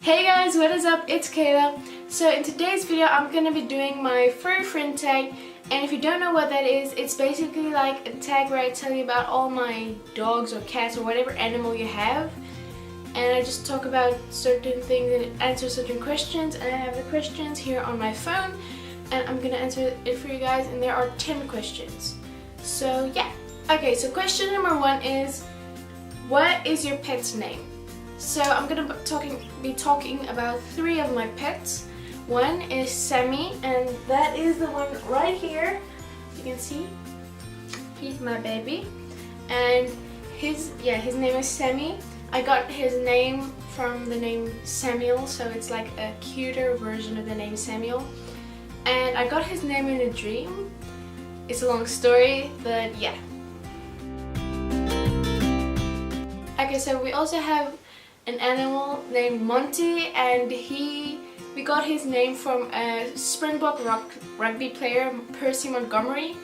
Hey guys, what is up? It's Kayla. So in today's video I'm gonna be doing my furry friend tag, and if you don't know what that is, it's basically like a tag where I tell you about all my dogs or cats or whatever animal you have, and I just talk about certain things and answer certain questions, and I have the questions here on my phone and I'm gonna answer it for you guys, and there are 10 questions. So yeah. Okay, so question number 1 is, what is your pet's name? So I'm gonna be talking about 3 of my pets. One is Sammy, and that is the one right here. You can see, he's my baby, and his name is Sammy. I got his name from the name Samuel, so it's like a cuter version of the name Samuel. And I got his name in a dream. It's a long story, but yeah. Okay, so we also have an animal named Monty, and we got his name from a Springbok rugby player, Percy Montgomery.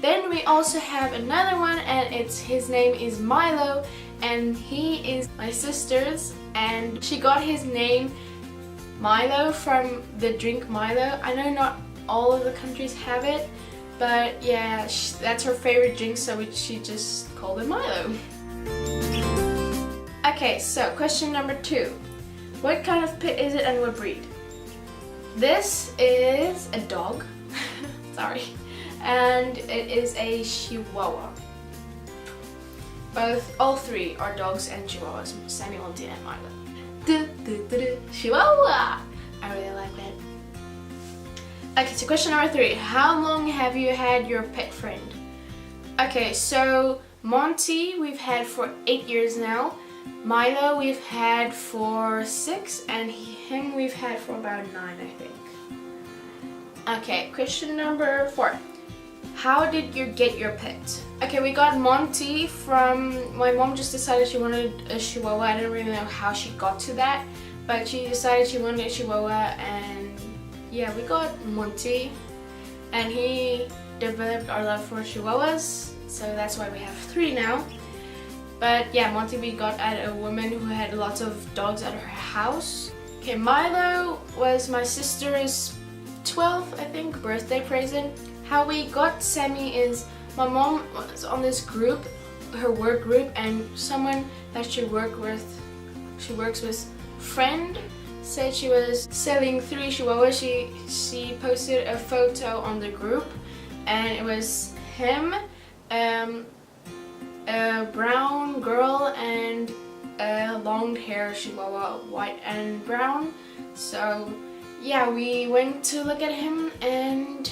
Then we also have another one, and his name is Milo, and he is my sister's, and she got his name Milo from the drink Milo. I know not all of the countries have it, but yeah, that's her favorite drink, so she just called it Milo. Okay, so question number 2. What kind of pet is it and what breed? This is a dog, sorry, and it is a Chihuahua. All 3 are dogs and Chihuahuas, Sammy, Monty, and Milo. Chihuahua! I really like that. Okay, so question number 3. How long have you had your pet friend? Okay, so Monty we've had for 8 years now. Milo we've had for 6, and him we've had for about 9, I think. Okay, question number 4. How did you get your pet? Okay, we got Monty from, my mom just decided she wanted a Chihuahua. I don't really know how she got to that, but she decided she wanted a Chihuahua, and yeah, we got Monty, and he developed our love for Chihuahuas, so that's why we have 3 now. But yeah, Monty we got at a woman who had lots of dogs at her house. Okay, Milo was my sister's 12th, I think, birthday present. How we got Sammy is, my mom was on this group, her work group, and someone that she works with, friend, said she was selling 3 Chihuahuas. She posted a photo on the group, and it was him, a brown girl, and a long hair Chihuahua, white and brown. So yeah, we went to look at him and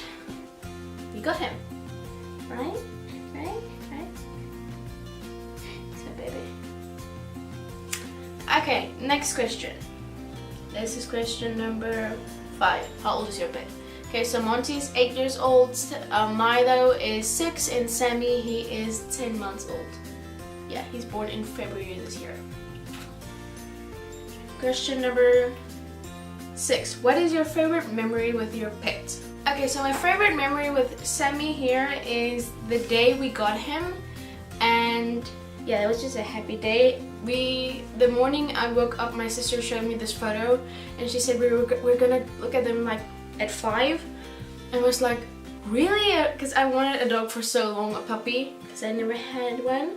we got him. Right? It's my baby. Okay, next question. This is question number 5. How old is your pet? Okay, so Monty's 8 years old, Milo is 6, and Sammy, he is 10 months old. Yeah, he's born in February this year. Question number 6. What is your favorite memory with your pet? Okay, so my favorite memory with Sammy here is the day we got him, and yeah, it was just a happy day. The morning I woke up, my sister showed me this photo, and she said we're gonna look at them like at 5, and was like, really? Because I wanted a dog for so long, a puppy, because I never had one,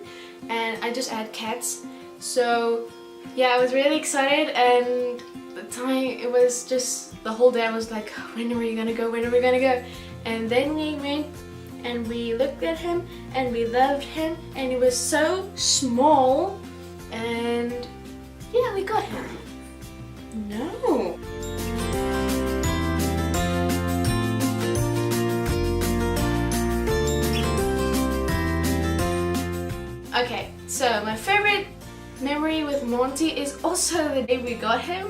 and I just had cats. So yeah, I was really excited, and the time, it was just, the whole day I was like, when are we gonna go, and then we went and we looked at him and we loved him, and he was so small, and yeah, we got him. No. Okay, so my favorite memory with Monty is also the day we got him.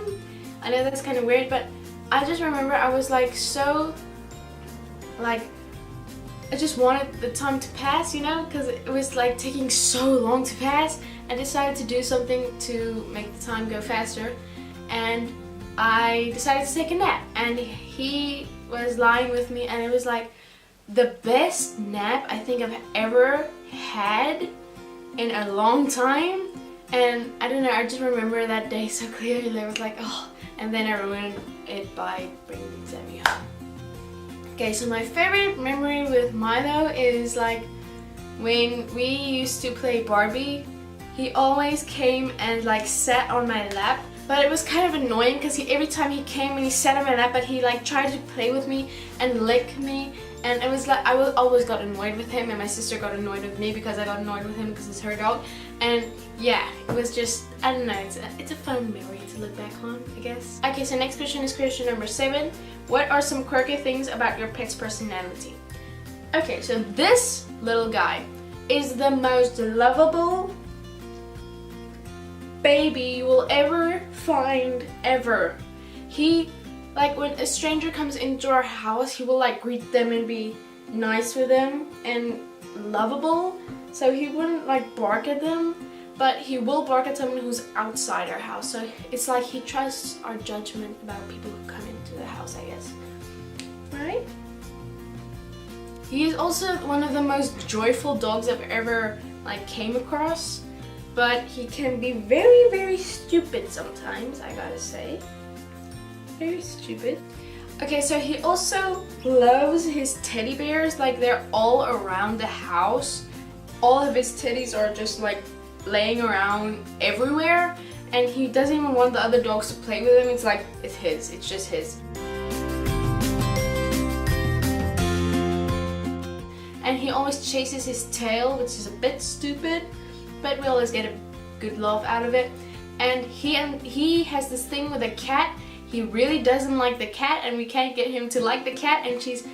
I know that's kind of weird, but I just remember I was like so, like, I just wanted the time to pass, you know, because it was like taking so long to pass. I decided to do something to make the time go faster, and I decided to take a nap, and he was lying with me, and it was like the best nap I think I've ever had in a long time. And I don't know, I just remember that day so clearly. I was like, oh, and then I ruined it by bringing Sammy home. Okay, so my favorite memory with Milo is like when we used to play Barbie. He always came and like sat on my lap, but it was kind of annoying because every time he came and he sat on my lap, but he like tried to play with me and lick me, and it was like I always got annoyed with him, and my sister got annoyed with me because I got annoyed with him because it's her dog. And yeah, it was just, I don't know, it's a fun memory to look back on, I guess. Okay, so next question is question number 7. What are some quirky things about your pet's personality? Okay, so this little guy is the most lovable baby you will ever find ever. He, like when a stranger comes into our house, he will like greet them and be nice with them and lovable. So he wouldn't like bark at them, but he will bark at someone who's outside our house. So it's like he trusts our judgment about people who come into the house, I guess. Right? He is also one of the most joyful dogs I've ever like came across, but he can be very, very stupid sometimes, I gotta say. Very stupid. Okay, so he also loves his teddy bears, like they're all around the house. All of his teddies are just like laying around everywhere, and he doesn't even want the other dogs to play with him. It's like, it's his, it's just his. And he always chases his tail, which is a bit stupid, but we always get a good laugh out of it. And he has this thing with a cat. He really doesn't like the cat, and we can't get him to like the cat, and she's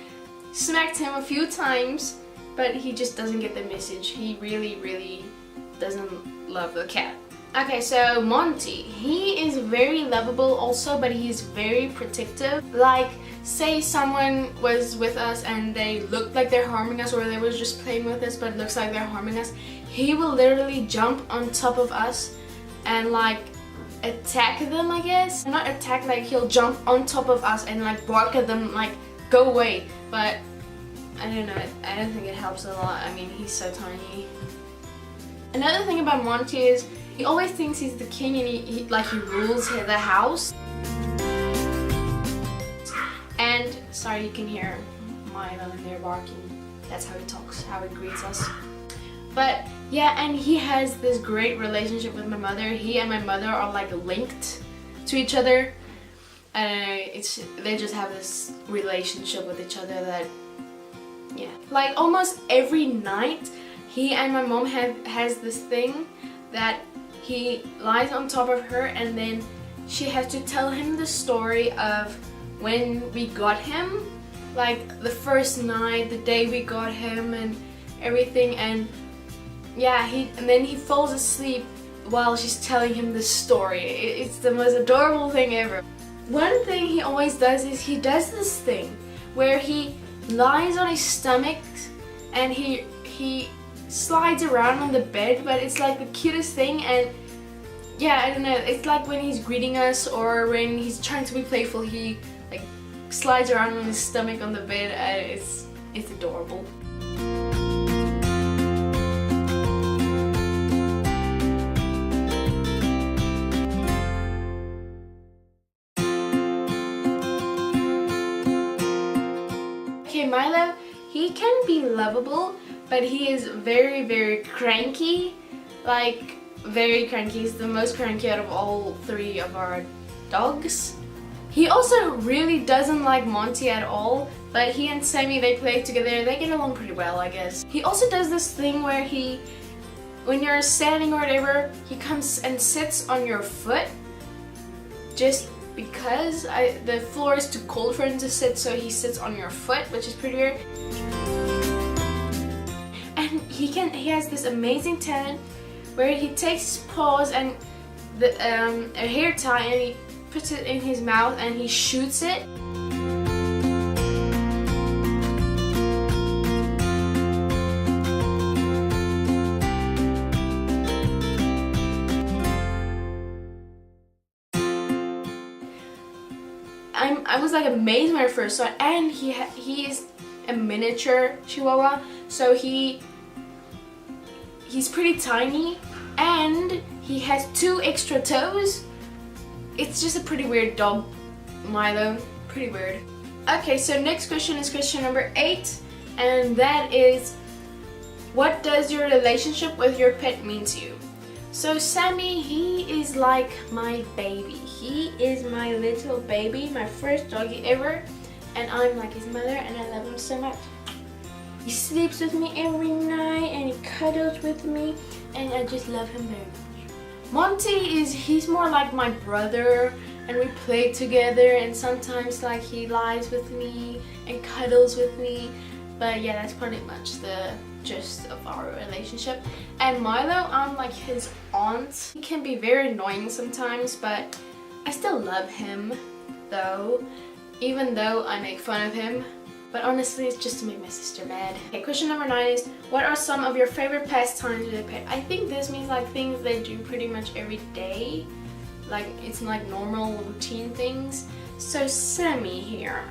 smacked him a few times, but he just doesn't get the message. He really, really doesn't love the cat. Okay, so Monty, he is very lovable also, but he's very protective. Like, say someone was with us and they looked like they're harming us, or they was just playing with us but it looks like they're harming us, he will literally jump on top of us and like attack them, I guess. Not attack, like he'll jump on top of us and like bark at them like, go away. But I don't know, I don't think it helps a lot. I mean, he's so tiny. Another thing about Monty is he always thinks he's the king, and he rules the house. And sorry, you can hear Milo in there barking. That's how he talks, how he greets us. But yeah, and he has this great relationship with my mother. He and my mother are like linked to each other. They just have this relationship with each other that, yeah. Like almost every night, he and my mom has this thing that he lies on top of her, and then she has to tell him the story of when we got him, like the first night, the day we got him and everything. And yeah, and then he falls asleep while she's telling him the story. It's the most adorable thing ever. One thing he always does is he does this thing where he lies on his stomach and he slides around on the bed, but it's like the cutest thing. And yeah, I don't know, it's like when he's greeting us or when he's trying to be playful, he like slides around on his stomach on the bed. It's adorable. Okay, Milo, he can be lovable, but he is very, very cranky. Like, very cranky. He's the most cranky out of all 3 of our dogs. He also really doesn't like Monty at all, but he and Sammy, they play together. They get along pretty well, I guess. He also does this thing where when you're standing or whatever, he comes and sits on your foot just because the floor is too cold for him to sit, so he sits on your foot, which is pretty weird. And he has this amazing talent where he takes his paws and a hair tie, and he puts it in his mouth and he shoots it. I was like amazed when I first saw it. And he is a miniature Chihuahua, so he's pretty tiny, and He has 2 extra toes. It's just a pretty weird dog, Milo. Pretty weird. Okay, so next question is question number 8, and that is, what does your relationship with your pet mean to you? So Sammy, he is like my baby. He is my little baby, my first doggy ever, and I'm like his mother, and I love him so much. He sleeps with me every night and he cuddles with me, and I just love him very much. Monty he's more like my brother, and we play together, and sometimes like he lies with me and cuddles with me. But yeah, that's pretty much the gist of our relationship. And Milo, I'm like his aunt. He can be very annoying sometimes, but I still love him though, even though I make fun of him. But honestly, it's just to make my sister mad. Okay, question number 9 is, what are some of your favorite pastimes with a pet? I think this means like things they do pretty much every day. Like it's like normal routine things. So Sammy here.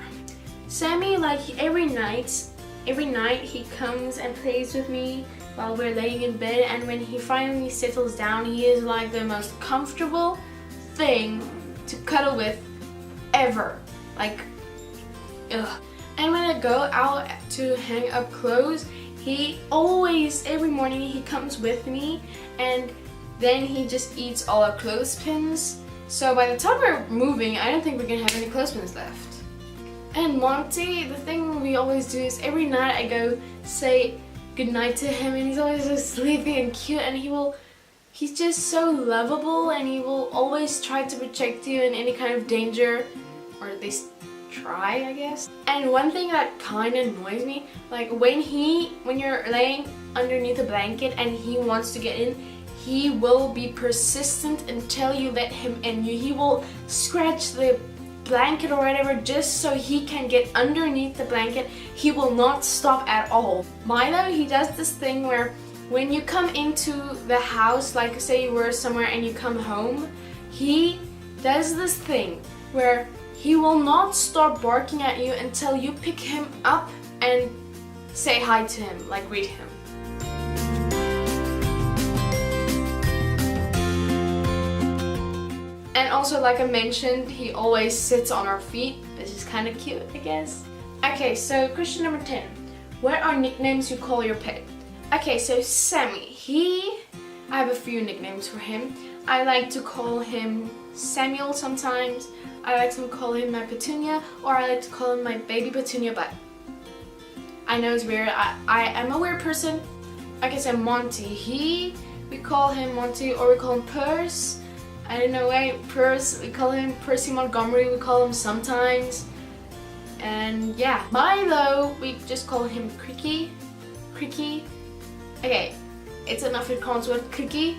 Sammy, like every night he comes and plays with me while we're laying in bed, and when he finally settles down, he is like the most comfortable thing to cuddle with ever. Like, ugh. And when I go out to hang up clothes, he always, every morning he comes with me, and then he just eats all our clothespins. So by the time we're moving, I don't think we're gonna have any clothespins left. And Monty, the thing we always do is every night I go say goodnight to him, and he's always so sleepy and cute, and he's just so lovable, and he will always try to protect you in any kind of danger, or at least try, I guess. And one thing that kind of annoys me, like when you're laying underneath a blanket and he wants to get in, he will be persistent until you let him in. He will scratch the blanket or whatever just so he can get underneath the blanket. He will not stop at all. Milo, he does this thing where when you come into the house, like say you were somewhere and you come home, he does this thing where he will not stop barking at you until you pick him up and say hi to him, like greet him. And also, like I mentioned, he always sits on our feet, which is kind of cute, I guess. Okay, so question number 10. What are nicknames you call your pet? Okay, so Sammy, I have a few nicknames for him. I like to call him Samuel sometimes. I like to call him my Petunia, or I like to call him my baby Petunia butt. I know it's weird. I am a weird person. Like I said, Monty, we call him Monty, or we call him Purse. I don't know why, Purse, we call him Percy Montgomery, we call him sometimes. And yeah, Milo, we just call him Cricky. Okay, it's an Afrikaans word, Cricky.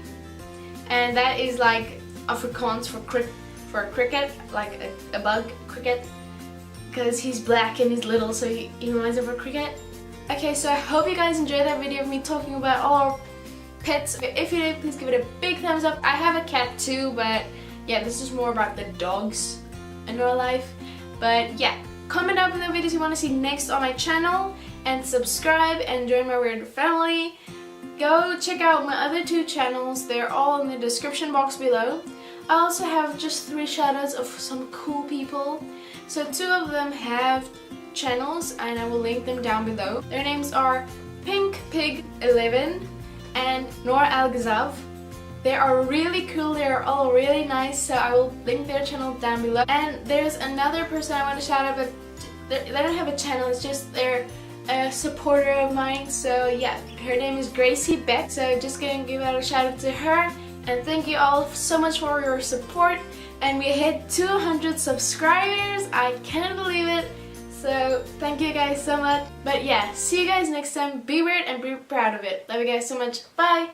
And that is like Afrikaans for a cricket, like a bug cricket, because he's black and he's little, so he reminds me of a cricket. Okay, so I hope you guys enjoyed that video of me talking about all our pets. If you did, please give it a big thumbs up. I have a cat too, but yeah, this is more about the dogs in our life. But yeah, comment down below videos you want to see next on my channel, and subscribe and join my weird family. Go check out my other 2 channels, they're all in the description box below. I also have just 3 shoutouts of some cool people. So 2 of them have channels, and I will link them down below. Their names are PinkPig11 and Noor Al Ghazav. They are really cool, they are all really nice, so I will link their channel down below. And there's another person I want to shout out, but they don't have a channel, it's just they're a supporter of mine. So yeah, her name is Gracie Beck, so just gonna give out a shout out to her. And thank you all so much for your support. And we hit 200 subscribers. I can't believe it. So thank you guys so much. But yeah, see you guys next time. Be weird and be proud of it. Love you guys so much. Bye.